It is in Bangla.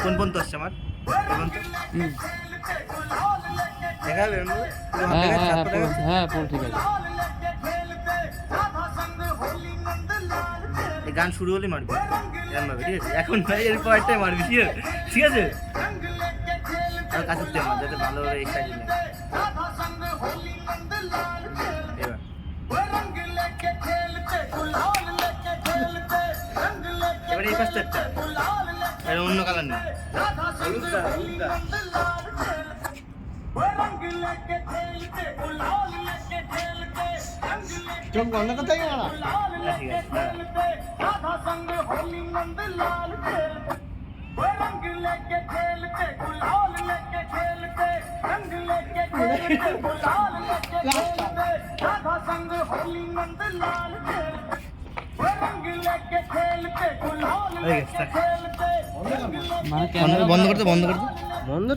কোন পর্যন্ত আসছে আমার দেখাবে? হ্যাঁ পুরো ঠিক আছে। গান শুরু হলে মারবি এরকম ভাবে, ঠিক আছে? এখন ভাই এরপর একটাই মারবি, ঠিক আছে? আর কাছে দেব না যাতে ভালো এই সাইড লাগে। এবার এই পাশটা একটা এটা অন্য কালার নেই, হলুদটা হলুদটা চোখ বন্ধ করতে হবে না। ঠিক আছে। মানে বন্ধ করতে বন্ধ করতে বন্ধ